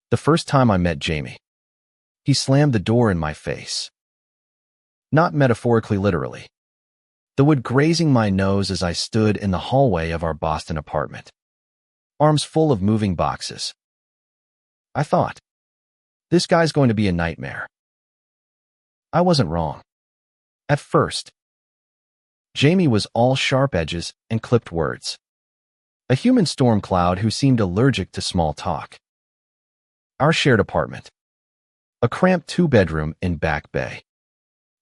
The first time I met Jamie, he slammed the door in my face. Not metaphorically, literally. The wood grazing my nose as I stood in the hallway of our Boston apartment, arms full of moving boxes. I thought, this guy's going to be a nightmare. I wasn't wrong. At first, Jamie was all sharp edges and clipped words. A human storm cloud who seemed allergic to small talk. Our shared apartment, a cramped two-bedroom in Back Bay,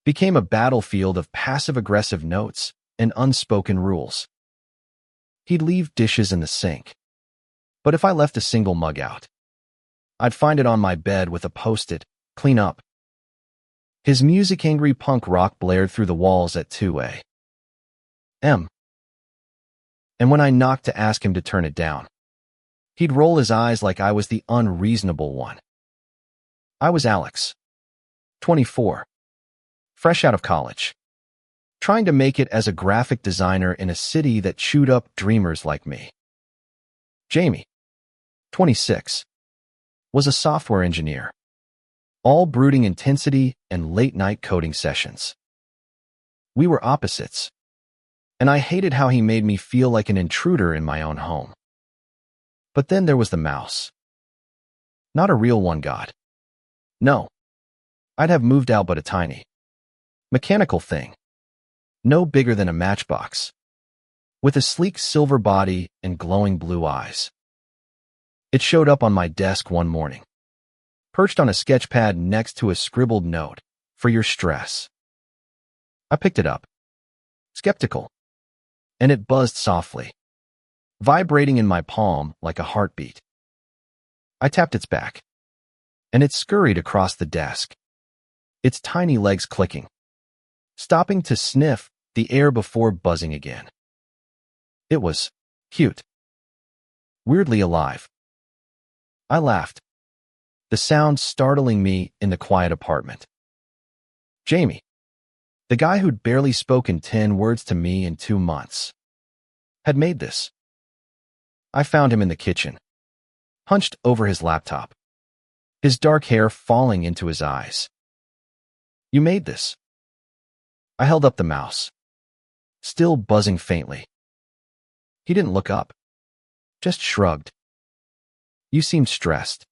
became a battlefield of passive-aggressive notes and unspoken rules. He'd leave dishes in the sink, but if I left a single mug out, I'd find it on my bed with a post-it, clean up. His music-angry punk rock blared through the walls at 2 a.m. And when I knocked to ask him to turn it down, he'd roll his eyes like I was the unreasonable one. I was Alex, 24, fresh out of college, trying to make it as a graphic designer in a city that chewed up dreamers like me. Jamie, 26, was a software engineer, all brooding intensity and late-night coding sessions. We were opposites, and I hated how he made me feel like an intruder in my own home. But then there was the mouse. Not a real one, God. No. I'd have moved out, but a tiny, mechanical thing, no bigger than a matchbox, with a sleek silver body and glowing blue eyes. It showed up on my desk one morning, perched on a sketch pad next to a scribbled note, "For your stress." I picked it up, skeptical, and it buzzed softly, vibrating in my palm like a heartbeat. I tapped its back, and it scurried across the desk, its tiny legs clicking, stopping to sniff the air before buzzing again. It was cute, weirdly alive. I laughed, the sound startling me in the quiet apartment. Jamie, the guy who'd barely spoken 10 words to me in 2 months, had made this. I found him in the kitchen, hunched over his laptop, his dark hair falling into his eyes. "You made this." I held up the mouse, still buzzing faintly. He didn't look up, just shrugged. "You seemed stressed."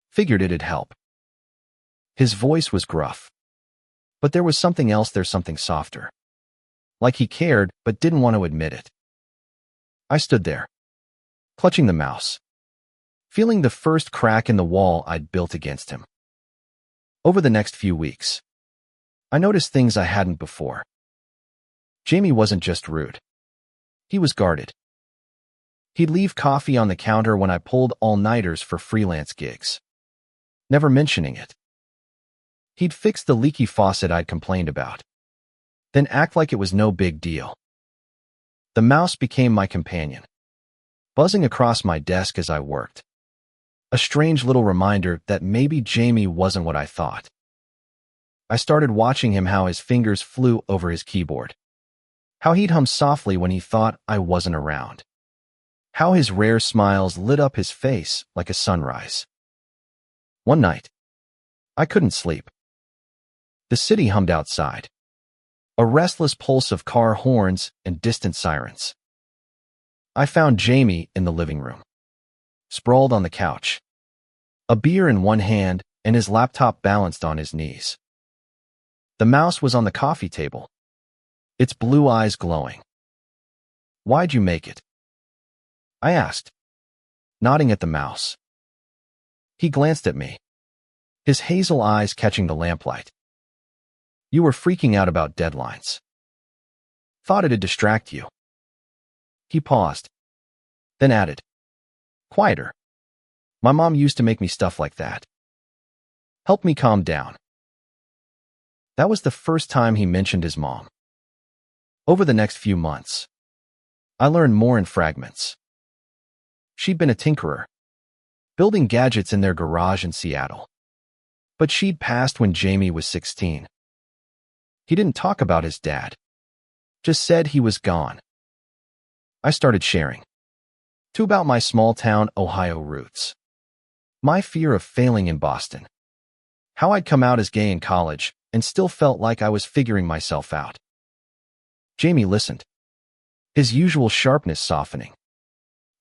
Figured it'd help. His voice was gruff, but there was something else there, something softer. Like he cared, but didn't want to admit it. I stood there, clutching the mouse, feeling the first crack in the wall I'd built against him. Over the next few weeks, I noticed things I hadn't before. Jamie wasn't just rude. He was guarded. He'd leave coffee on the counter when I pulled all-nighters for freelance gigs, never mentioning it. He'd fix the leaky faucet I'd complained about, then act like it was no big deal. The mouse became my companion, buzzing across my desk as I worked. A strange little reminder that maybe Jamie wasn't what I thought. I started watching him, how his fingers flew over his keyboard, how he'd hum softly when he thought I wasn't around, how his rare smiles lit up his face like a sunrise. One night, I couldn't sleep. The city hummed outside, a restless pulse of car horns and distant sirens. I found Jamie in the living room, sprawled on the couch, a beer in one hand and his laptop balanced on his knees. The mouse was on the coffee table, its blue eyes glowing. "Why'd you make it?" I asked, nodding at the mouse. He glanced at me, his hazel eyes catching the lamplight. "You were freaking out about deadlines. Thought it'd distract you." He paused, then added, "Quieter. My mom used to make me stuff like that. Help me calm down." That was the first time he mentioned his mom. Over the next few months, I learned more in fragments. She'd been a tinkerer, building gadgets in their garage in Seattle. But she'd passed when Jamie was 16. He didn't talk about his dad, just said he was gone. I started sharing, too, about my small-town Ohio roots. My fear of failing in Boston. How I'd come out as gay in college and still felt like I was figuring myself out. Jamie listened, his usual sharpness softening,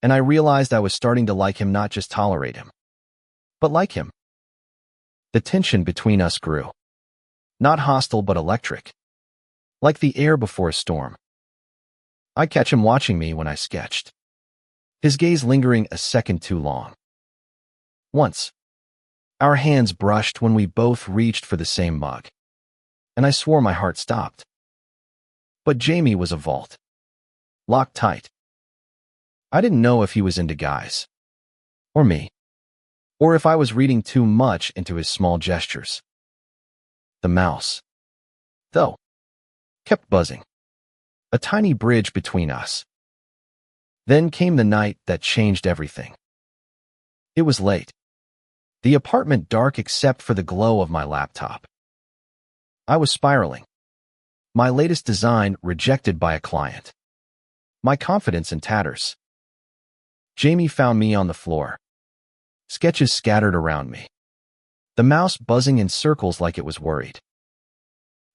and I realized I was starting to like him, not just tolerate him, but like him. The tension between us grew, not hostile but electric, like the air before a storm. I'd catch him watching me when I sketched, his gaze lingering a second too long. Once, our hands brushed when we both reached for the same mug, and I swore my heart stopped. But Jamie was a vault, locked tight. I didn't know if he was into guys, or me, or if I was reading too much into his small gestures. The mouse, though, kept buzzing, a tiny bridge between us. Then came the night that changed everything. It was late, the apartment dark except for the glow of my laptop. I was spiraling, my latest design rejected by a client, my confidence in tatters. Jamie found me on the floor, sketches scattered around me, the mouse buzzing in circles like it was worried.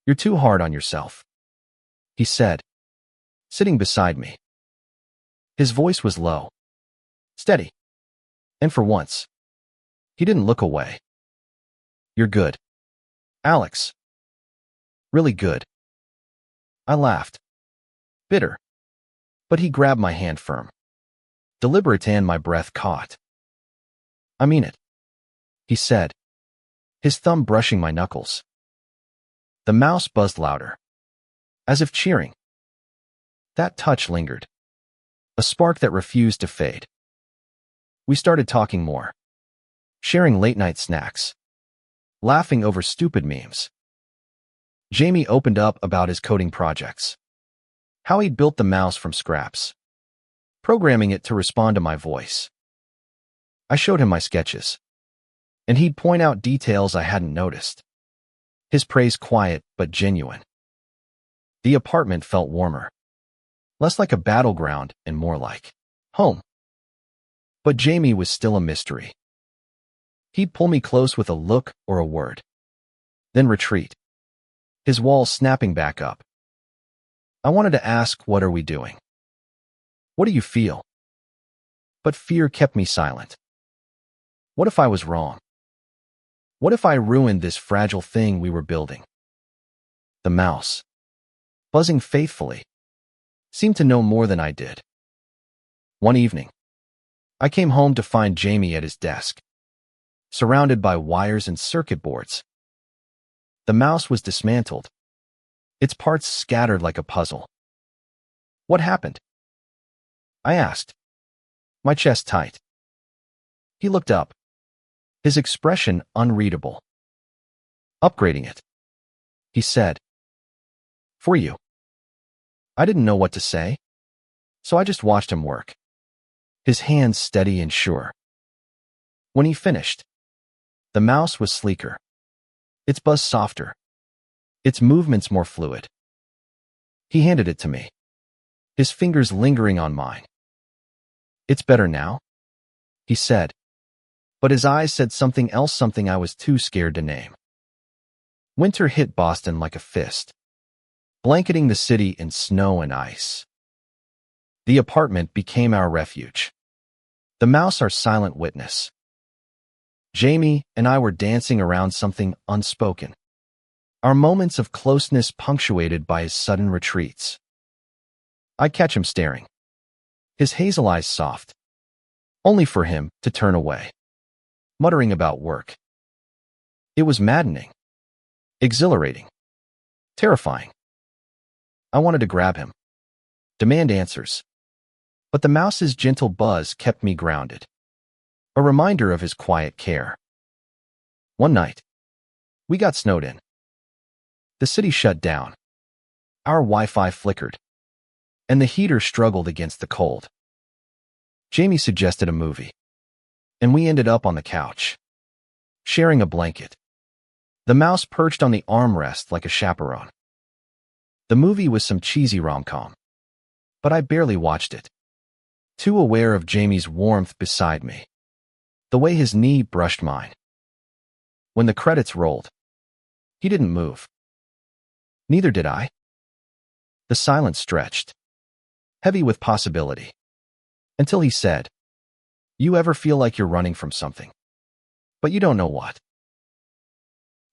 "You're too hard on yourself," he said, sitting beside me. His voice was low, steady, and for once, he didn't look away. "You're good, Alex. Really good." I laughed, bitter, but he grabbed my hand firm, deliberate, and my breath caught. "I mean it," he said, his thumb brushing my knuckles. The mouse buzzed louder, as if cheering. That touch lingered, a spark that refused to fade. We started talking more, sharing late-night snacks, laughing over stupid memes. Jamie opened up about his coding projects, how he'd built the mouse from scraps, programming it to respond to my voice. I showed him my sketches, and he'd point out details I hadn't noticed. His praise quiet but genuine. The apartment felt warmer, less like a battleground and more like home. But Jamie was still a mystery. He'd pull me close with a look or a word, then retreat, his walls snapping back up. I wanted to ask, "What are we doing? What do you feel?" But fear kept me silent. What if I was wrong? What if I ruined this fragile thing we were building? The mouse, buzzing faithfully, seemed to know more than I did. One evening, I came home to find Jamie at his desk, surrounded by wires and circuit boards. The mouse was dismantled, its parts scattered like a puzzle. "What happened?" I asked, my chest tight. He looked up, his expression unreadable. "Upgrading it," he said. "For you." I didn't know what to say, so I just watched him work, his hands steady and sure. When he finished, the mouse was sleeker, its buzz softer, its movements more fluid. He handed it to me, his fingers lingering on mine. "It's better now," he said, but his eyes said something else, something I was too scared to name. Winter hit Boston like a fist, blanketing the city in snow and ice. The apartment became our refuge, the mouse our silent witness. Jamie and I were dancing around something unspoken, our moments of closeness punctuated by his sudden retreats. I'd catch him staring, his hazel eyes soft, only for him to turn away, muttering about work. It was maddening, exhilarating, terrifying. I wanted to grab him, demand answers, but the mouse's gentle buzz kept me grounded, a reminder of his quiet care. One night, we got snowed in. The city shut down. Our Wi-Fi flickered, and the heater struggled against the cold. Jamie suggested a movie, and we ended up on the couch, sharing a blanket. The mouse perched on the armrest like a chaperone. The movie was some cheesy rom-com, but I barely watched it, too aware of Jamie's warmth beside me. the way his knee brushed mine. When the credits rolled, he didn't move. Neither did I. The silence stretched, heavy with possibility, until he said, "You ever feel like you're running from something, but you don't know what?"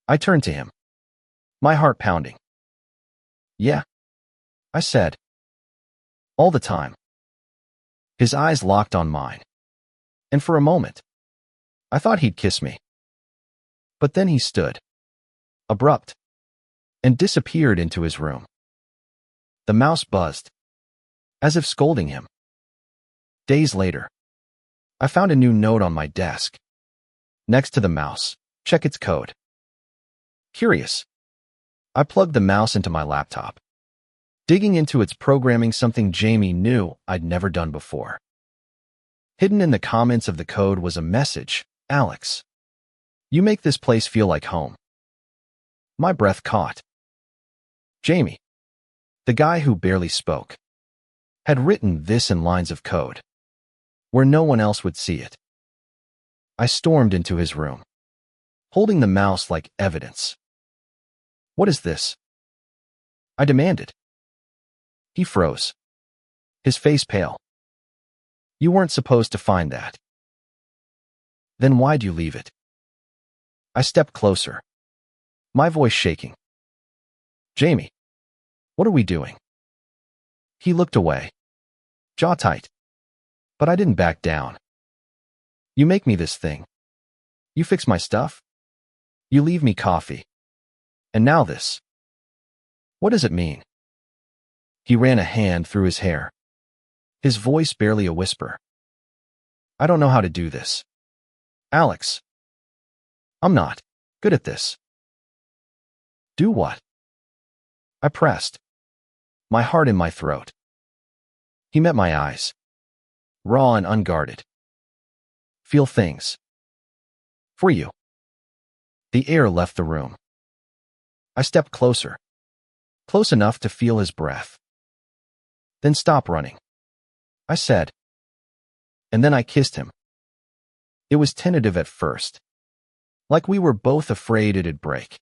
I turned to him, my heart pounding. "Yeah," I said. "All the time." His eyes locked on mine, and for a moment, I thought he'd kiss me. But then he stood, abrupt, and disappeared into his room. The mouse buzzed, as if scolding him. Days later, I found a new note on my desk. Next to the mouse, check its code. Curious, I plugged the mouse into my laptop, digging into its programming, something Jamie knew I'd never done before. Hidden in the comments of the code was a message: "Alex, you make this place feel like home." My breath caught. Jamie, the guy who barely spoke, had written this in lines of code, where no one else would see it. I stormed into his room, holding the mouse like evidence. "What is this?" I demanded. He froze, his face pale. "You weren't supposed to find that." "Then why'd you leave it?" I stepped closer, my voice shaking. "Jamie, what are we doing?" He looked away, jaw tight. But I didn't back down. "You make me this thing. You fix my stuff. You leave me coffee. And now this. What does it mean?" He ran a hand through his hair, his voice barely a whisper. "I don't know how to do this, Alex. I'm not good at this." "Do what?" I pressed, my heart in my throat. He met my eyes, raw and unguarded. "Feel things. For you." The air left the room. I stepped closer, close enough to feel his breath. "Then stop running," I said. And then I kissed him. It was tentative at first, like we were both afraid it'd break.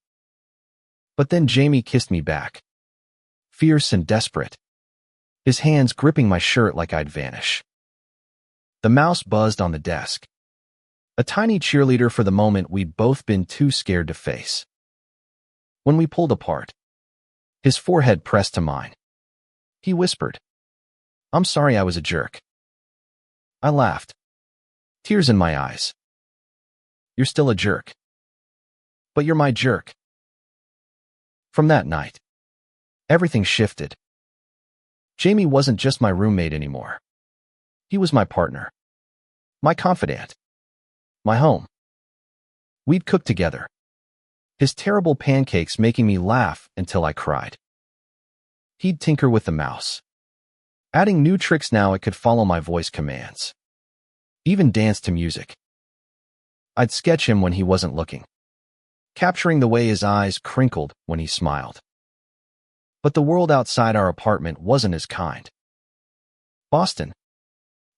But then Jamie kissed me back, fierce and desperate, his hands gripping my shirt like I'd vanish. The mouse buzzed on the desk, a tiny cheerleader for the moment we'd both been too scared to face. When we pulled apart, his forehead pressed to mine. He whispered, "I'm sorry I was a jerk." I laughed, tears in my eyes. "You're still a jerk. But you're my jerk." From that night, everything shifted. Jamie wasn't just my roommate anymore. He was my partner, my confidant, my home. We'd cook together, his terrible pancakes making me laugh until I cried. He'd tinker with the mouse, adding new tricks now it could follow my voice commands, even dance to music. I'd sketch him when he wasn't looking, capturing the way his eyes crinkled when he smiled. But the world outside our apartment wasn't as kind. Boston,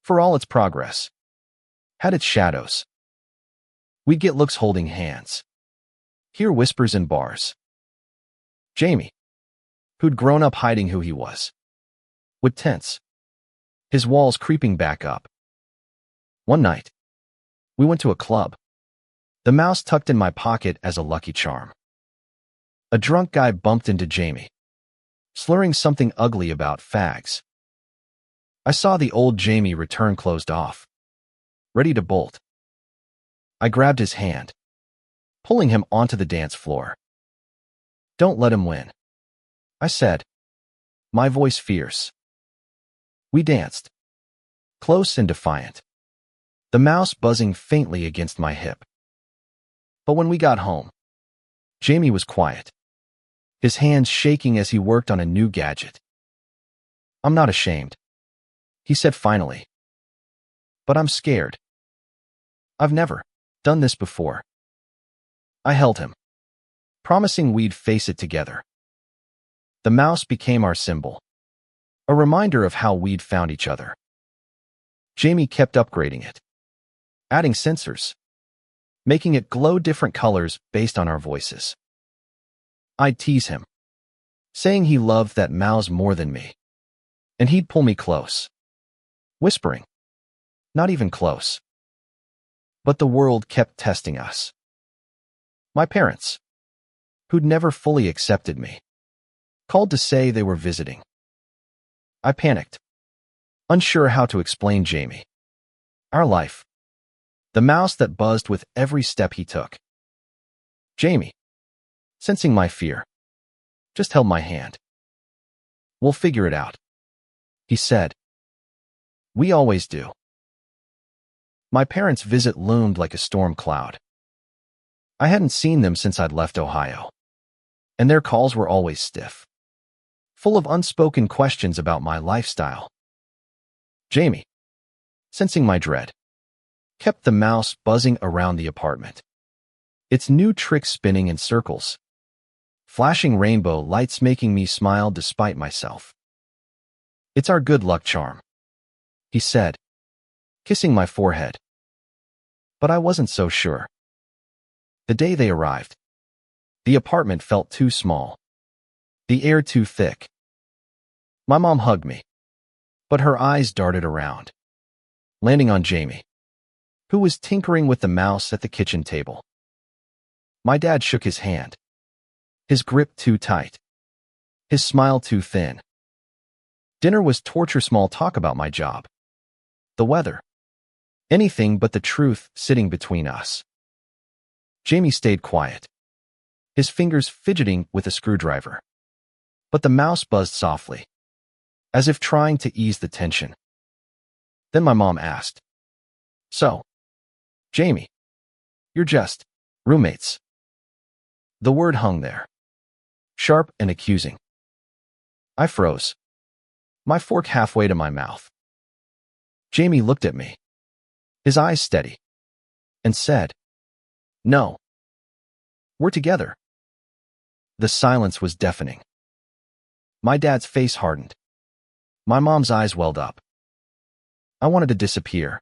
for all its progress, had its shadows. We'd get looks holding hands, hear whispers in bars. Jamie, who'd grown up hiding who he was, would tense, his walls creeping back up. One night, we went to a club, the mouse tucked in my pocket as a lucky charm. A drunk guy bumped into Jamie, slurring something ugly about fags. I saw the old Jamie return closed off, ready to bolt. I grabbed his hand, pulling him onto the dance floor. "Don't let him win," I said, my voice fierce. We danced, close and defiant, the mouse buzzing faintly against my hip. But when we got home, Jamie was quiet, his hands shaking as he worked on a new gadget. "I'm not ashamed," he said finally, "but I'm scared. I've never done this before." I held him, promising we'd face it together. The mouse became our symbol, a reminder of how we'd found each other. Jamie kept upgrading it, adding sensors, making it glow different colors based on our voices. I'd tease him, saying he loved that mouse more than me, and he'd pull me close, whispering, "Not even close." But the world kept testing us. My parents, who'd never fully accepted me, called to say they were visiting. I panicked, unsure how to explain Jamie, our life, the mouse that buzzed with every step he took. Jamie, sensing my fear, just held my hand. "We'll figure it out," he said. "We always do." My parents' visit loomed like a storm cloud. I hadn't seen them since I'd left Ohio, and their calls were always stiff, full of unspoken questions about my lifestyle. Jamie, sensing my dread, kept the mouse buzzing around the apartment, its new trick spinning in circles, flashing rainbow lights making me smile despite myself. "It's our good luck charm," he said, kissing my forehead. But I wasn't so sure. The day they arrived, the apartment felt too small, the air too thick. My mom hugged me, but her eyes darted around, landing on Jamie, who was tinkering with the mouse at the kitchen table. My dad shook his hand, his grip too tight, his smile too thin. Dinner was torture small talk about my job, the weather, anything but the truth sitting between us. Jamie stayed quiet, his fingers fidgeting with a screwdriver. But the mouse buzzed softly, as if trying to ease the tension. Then my mom asked, "So, Jamie, you're just roommates?" The word hung there, sharp and accusing. I froze, my fork halfway to my mouth. Jamie looked at me, his eyes steady, and said, "No. We're together." The silence was deafening. My dad's face hardened. My mom's eyes welled up. I wanted to disappear,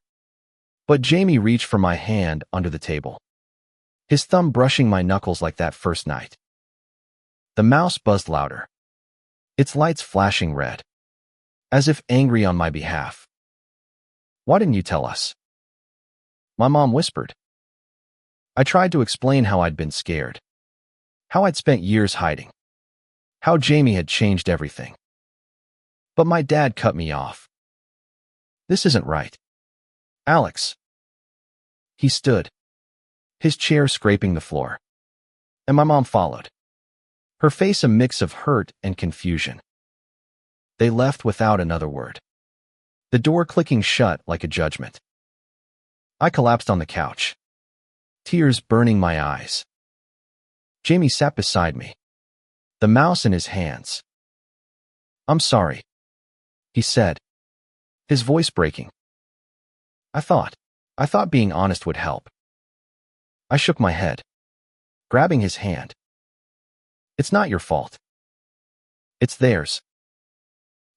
but Jamie reached for my hand under the table, his thumb brushing my knuckles like that first night. The mouse buzzed louder, its lights flashing red, as if angry on my behalf. "Why didn't you tell us?" My mom whispered. I tried to explain how I'd been scared, how I'd spent years hiding, how Jamie had changed everything. But my dad cut me off. "This isn't right, Alex." He stood, his chair scraping the floor, and my mom followed, her face a mix of hurt and confusion. They left without another word, the door clicking shut like a judgment. I collapsed on the couch, tears burning my eyes. Jamie sat beside me, the mouse in his hands. "I'm sorry," he said, his voice breaking. I thought being honest would help." I shook my head, grabbing his hand. "It's not your fault. It's theirs."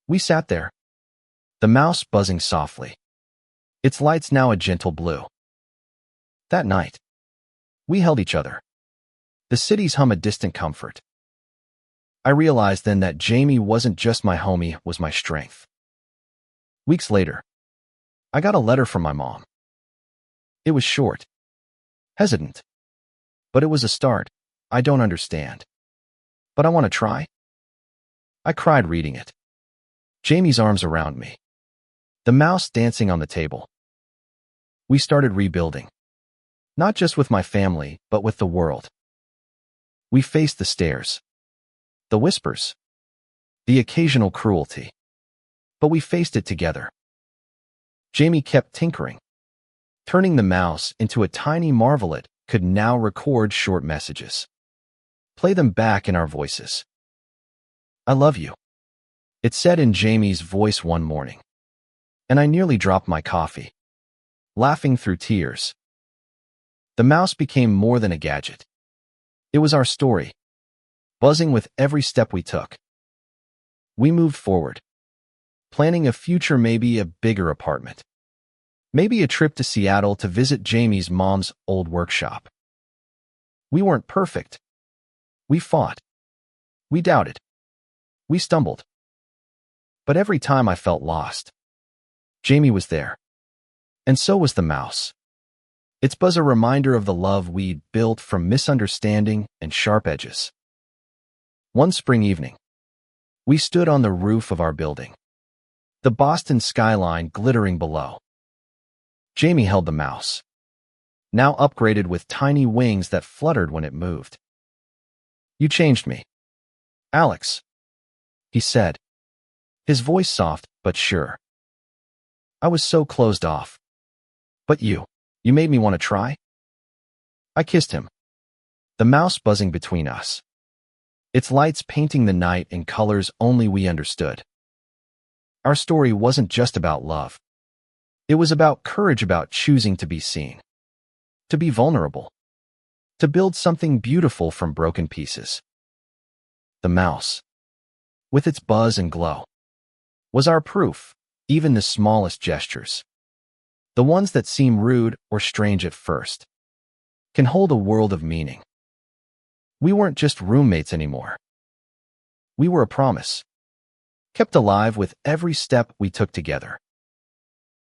We sat there, the mouse buzzing softly, its lights now a gentle blue. That night, we held each other, the city's hum a distant comfort. I realized then that Jamie wasn't just my homie, was my strength. Weeks later, I got a letter from my mom. It was short, hesitant, but it was a start. "I don't understand, but I want to try." I cried reading it, Jamie's arms around me, the mouse dancing on the table. We started rebuilding, not just with my family, but with the world. We faced the stares, the whispers, the occasional cruelty, but we faced it together. Jamie kept tinkering, turning the mouse into a tiny marvel. It could now record short messages, play them back in our voices. "I love you," it said in Jamie's voice one morning, and I nearly dropped my coffee, laughing through tears. The mouse became more than a gadget. It was our story, buzzing with every step we took. We moved forward, planning a future, maybe a bigger apartment, Maybe a trip to Seattle to visit Jamie's mom's old workshop. We weren't perfect. We fought. We doubted. We stumbled. But every time I felt lost, Jamie was there. And so was the mouse. Its buzz a reminder of the love we'd built from misunderstanding and sharp edges. One spring evening, we stood on the roof of our building, the Boston skyline glittering below. Jamie held the mouse, now upgraded with tiny wings that fluttered when it moved. "You changed me, Alex," he said, his voice soft but sure. "I was so closed off. But you made me want to try." I kissed him, the mouse buzzing between us, its lights painting the night in colors only we understood. Our story wasn't just about love. It was about courage, about choosing to be seen, to be vulnerable, to build something beautiful from broken pieces. The mouse, with its buzz and glow, was our proof. Even the smallest gestures, the ones that seem rude or strange at first, can hold a world of meaning. We weren't just roommates anymore. We were a promise, kept alive with every step we took together.